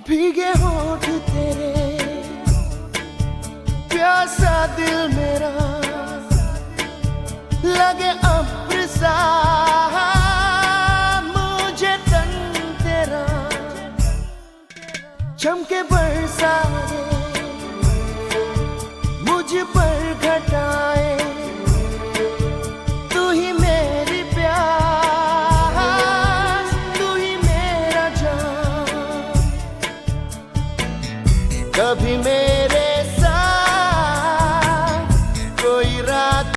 भीगे होठ तेरे, प्यासा दिल मेरा, लगे अब्र सा मुझे तन तेरा, चमके बरसा दे मुझ पर घटाए, तू ही मेरी प्यास, तू ही मेरा जान, कभी मेरे